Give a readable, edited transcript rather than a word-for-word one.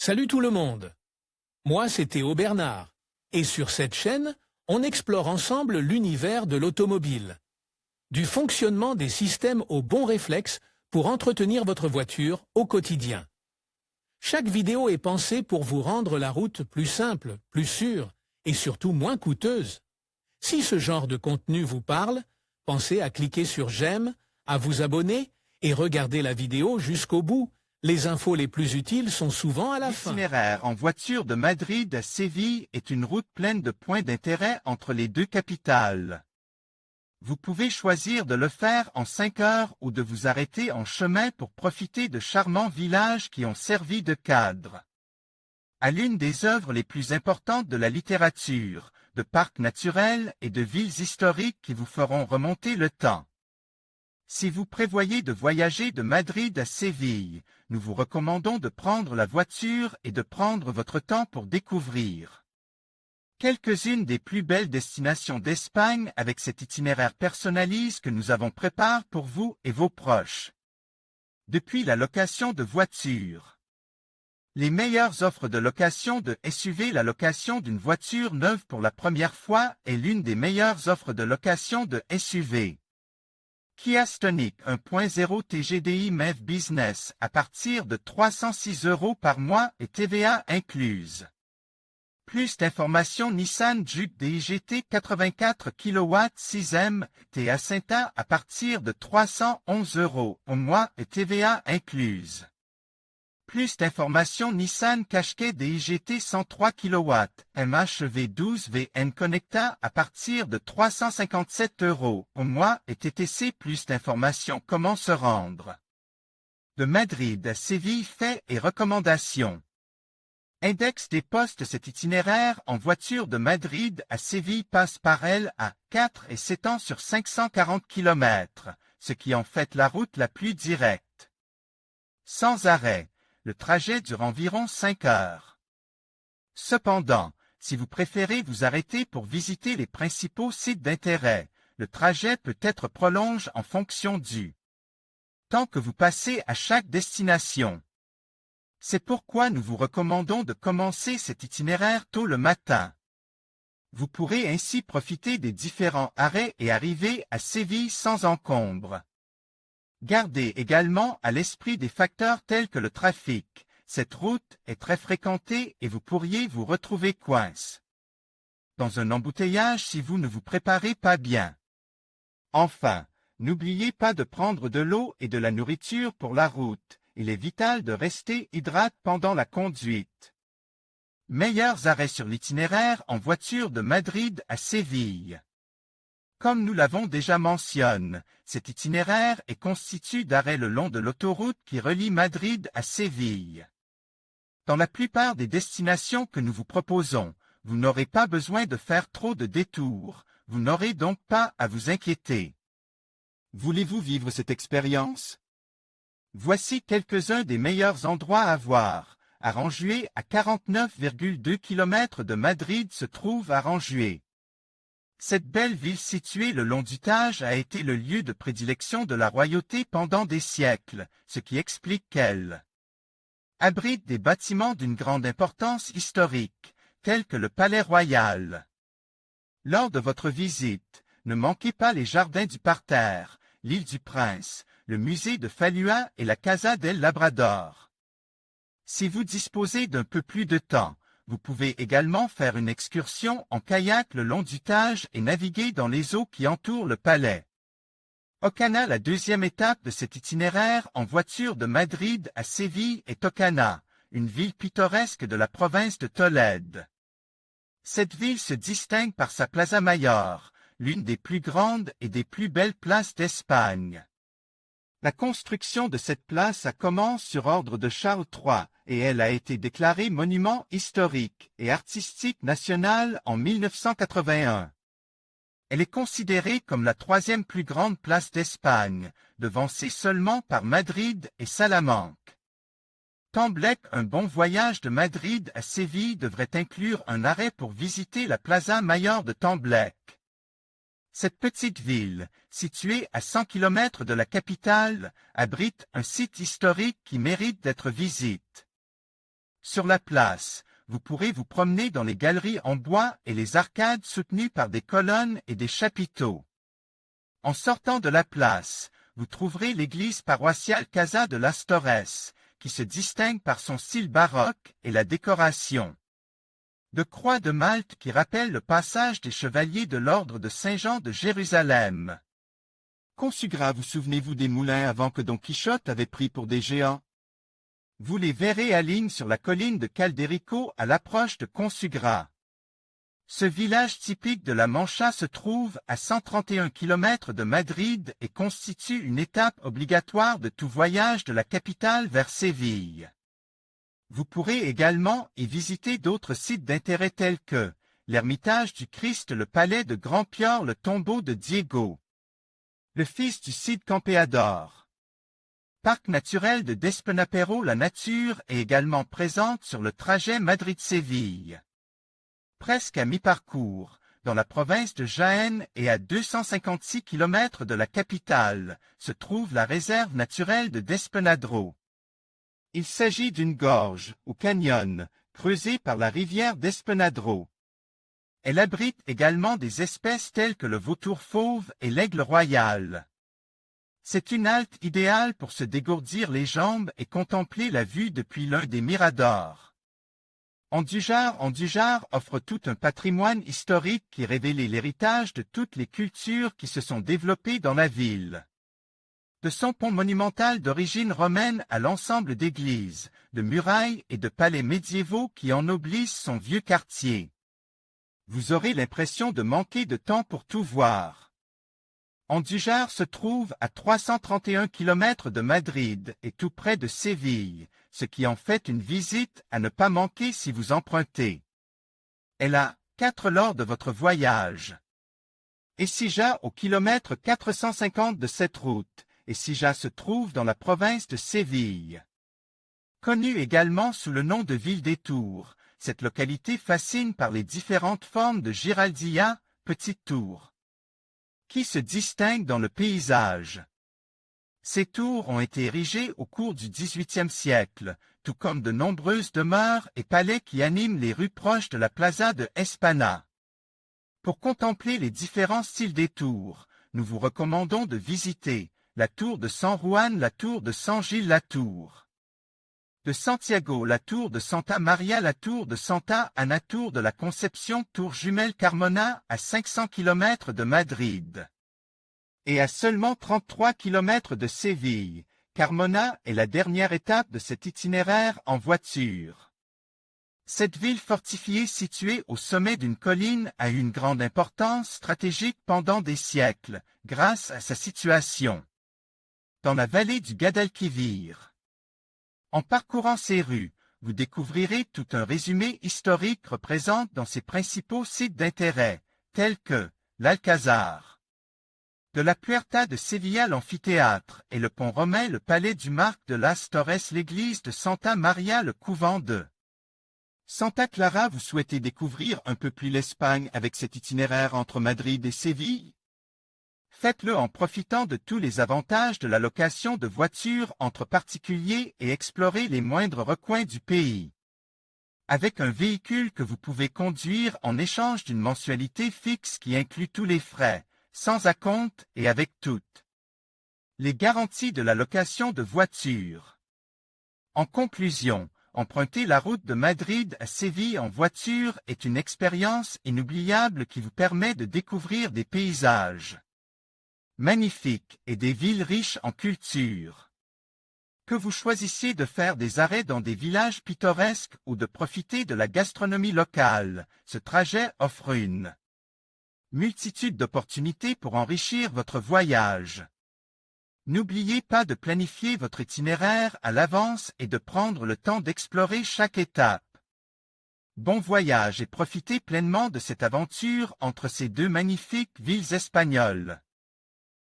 Salut tout le monde. Moi, c'est Théo Bernard. Et sur cette chaîne, on explore ensemble l'univers de l'automobile. Du fonctionnement des systèmes aux bons réflexes pour entretenir votre voiture au quotidien. Chaque vidéo est pensée pour vous rendre la route plus simple, plus sûre et surtout moins coûteuse. Si ce genre de contenu vous parle, pensez à cliquer sur j'aime, à vous abonner et regarder la vidéo jusqu'au bout. Les infos les plus utiles sont souvent à la fin. L'itinéraire en voiture de Madrid à Séville est une route pleine de points d'intérêt entre les deux capitales. Vous pouvez choisir de le faire en 5 heures ou de vous arrêter en chemin pour profiter de charmants villages qui ont servi de cadre à l'une des œuvres les plus importantes de la littérature, de parcs naturels et de villes historiques qui vous feront remonter le temps. Si vous prévoyez de voyager de Madrid à Séville, nous vous recommandons de prendre la voiture et de prendre votre temps pour découvrir quelques-unes des plus belles destinations d'Espagne avec cet itinéraire personnalisé que nous avons préparé pour vous et vos proches. Depuis la location de voitures. Les meilleures offres de location de SUV. La location d'une voiture neuve pour la première fois est l'une des meilleures offres de location de SUV. Kia Stonic 1.0 TGDI MEV Business à partir de 306 € par mois et TVA incluse. Plus d'informations. Nissan Juke DIGT 84 kW 6M T Acenta à partir de 311 € au mois et TVA incluse. Plus d'informations. Nissan Qashqai DIGT 103 kW MHEV 12 VN Connecta à partir de 357 € au mois et TTC. Plus d'informations. Comment se rendre de Madrid à Séville. Faits et recommandations. Index des postes. Cet itinéraire en voiture de Madrid à Séville passe par elle à 4 et s'étend sur 540 km, ce qui en fait la route la plus directe. Sans arrêt. Le trajet dure environ 5 heures. Cependant, si vous préférez vous arrêter pour visiter les principaux sites d'intérêt, le trajet peut être prolongé en fonction du temps que vous passez à chaque destination. C'est pourquoi nous vous recommandons de commencer cet itinéraire tôt le matin. Vous pourrez ainsi profiter des différents arrêts et arriver à Séville sans encombre. Gardez également à l'esprit des facteurs tels que le trafic. Cette route est très fréquentée et vous pourriez vous retrouver coincé dans un embouteillage si vous ne vous préparez pas bien. Enfin, n'oubliez pas de prendre de l'eau et de la nourriture pour la route. Il est vital de rester hydraté pendant la conduite. Meilleurs arrêts sur l'itinéraire en voiture de Madrid à Séville. Comme nous l'avons déjà mentionné, cet itinéraire est constitué d'arrêts le long de l'autoroute qui relie Madrid à Séville. Dans la plupart des destinations que nous vous proposons, vous n'aurez pas besoin de faire trop de détours, vous n'aurez donc pas à vous inquiéter. Voulez-vous vivre cette expérience? Voici quelques-uns des meilleurs endroits à voir. Aranjuez, à 49,2 km de Madrid se trouve Aranjuez. Cette belle ville située le long du Tage a été le lieu de prédilection de la royauté pendant des siècles, ce qui explique qu'elle abrite des bâtiments d'une grande importance historique, tels que le Palais Royal. Lors de votre visite, ne manquez pas les jardins du Parterre, l'île du Prince, le musée de Falua et la Casa del Labrador. Si vous disposez d'un peu plus de temps, vous pouvez également faire une excursion en kayak le long du Tage et naviguer dans les eaux qui entourent le palais. Ocana. La deuxième étape de cet itinéraire en voiture de Madrid à Séville est Ocana, une ville pittoresque de la province de Tolède. Cette ville se distingue par sa Plaza Mayor, l'une des plus grandes et des plus belles places d'Espagne. La construction de cette place a commencé sur ordre de Charles III et elle a été déclarée monument historique et artistique national en 1981. Elle est considérée comme la troisième plus grande place d'Espagne, devancée seulement par Madrid et Salamanque. Temblec. Un bon voyage de Madrid à Séville devrait inclure un arrêt pour visiter la Plaza Mayor de Temblec. Cette petite ville, située à 100 km de la capitale, abrite un site historique qui mérite d'être visité. Sur la place, vous pourrez vous promener dans les galeries en bois et les arcades soutenues par des colonnes et des chapiteaux. En sortant de la place, vous trouverez l'église paroissiale Casa de las Torres, qui se distingue par son style baroque et la décoration de croix de Malte qui rappelle le passage des chevaliers de l'ordre de Saint-Jean de Jérusalem. Consugra, vous souvenez-vous des moulins avant que Don Quichotte avait pris pour des géants? Vous les verrez à ligne sur la colline de Calderico à l'approche de Consugra. Ce village typique de la Mancha se trouve à 131 km de Madrid et constitue une étape obligatoire de tout voyage de la capitale vers Séville. Vous pourrez également y visiter d'autres sites d'intérêt tels que l'Ermitage du Christ, le palais de Grand-Pior, le tombeau de Diego, le fils du Cid Campeador. Parc naturel de Despenapero. La nature est également présente sur le trajet Madrid-Séville. Presque à mi-parcours, dans la province de Jaén et à 256 km de la capitale, se trouve la réserve naturelle de Despenadero. Il s'agit d'une gorge, ou canyon, creusée par la rivière Despenadero. Elle abrite également des espèces telles que le vautour fauve et l'aigle royal. C'est une halte idéale pour se dégourdir les jambes et contempler la vue depuis l'un des miradors. Andújar offre tout un patrimoine historique qui révèle l'héritage de toutes les cultures qui se sont développées dans la ville. De son pont monumental d'origine romaine à l'ensemble d'églises, de murailles et de palais médiévaux qui ennoblissent son vieux quartier. Vous aurez l'impression de manquer de temps pour tout voir. Andújar se trouve à 331 km de Madrid et tout près de Séville, ce qui en fait une visite à ne pas manquer si vous empruntez. Elle a 4 lors de votre voyage. Écija au kilomètre 450 de cette route, Écija se trouve dans la province de Séville. Connue également sous le nom de ville des Tours, cette localité fascine par les différentes formes de giraldia, petites tours, qui se distinguent dans le paysage. Ces tours ont été érigées au cours du XVIIIe siècle, tout comme de nombreuses demeures et palais qui animent les rues proches de la Plaza de España. Pour contempler les différents styles des tours, nous vous recommandons de visiter la tour de San Juan, la tour de San Gil, la tour de Santiago, la tour de Santa Maria, la tour de Santa Ana, tour de la Conception, tour jumelle Carmona à 500 km de Madrid. Et à seulement 33 km de Séville, Carmona est la dernière étape de cet itinéraire en voiture. Cette ville fortifiée située au sommet d'une colline a eu une grande importance stratégique pendant des siècles, grâce à sa situation dans la vallée du Guadalquivir. En parcourant ces rues, vous découvrirez tout un résumé historique représentant dans ses principaux sites d'intérêt, tels que l'Alcazar de la Puerta de Sevilla, l'amphithéâtre et le pont romain, le palais du Marc de las Torres, l'église de Santa Maria, le couvent de Santa Clara. Vous souhaitez découvrir un peu plus l'Espagne avec cet itinéraire entre Madrid et Séville? Faites-le en profitant de tous les avantages de la location de voitures entre particuliers et explorez les moindres recoins du pays. Avec un véhicule que vous pouvez conduire en échange d'une mensualité fixe qui inclut tous les frais, sans acompte et avec toutes les garanties de la location de voiture. En conclusion, emprunter la route de Madrid à Séville en voiture est une expérience inoubliable qui vous permet de découvrir des paysages magnifiques et des villes riches en culture. Que vous choisissiez de faire des arrêts dans des villages pittoresques ou de profiter de la gastronomie locale, ce trajet offre une multitude d'opportunités pour enrichir votre voyage. N'oubliez pas de planifier votre itinéraire à l'avance et de prendre le temps d'explorer chaque étape. Bon voyage et profitez pleinement de cette aventure entre ces deux magnifiques villes espagnoles.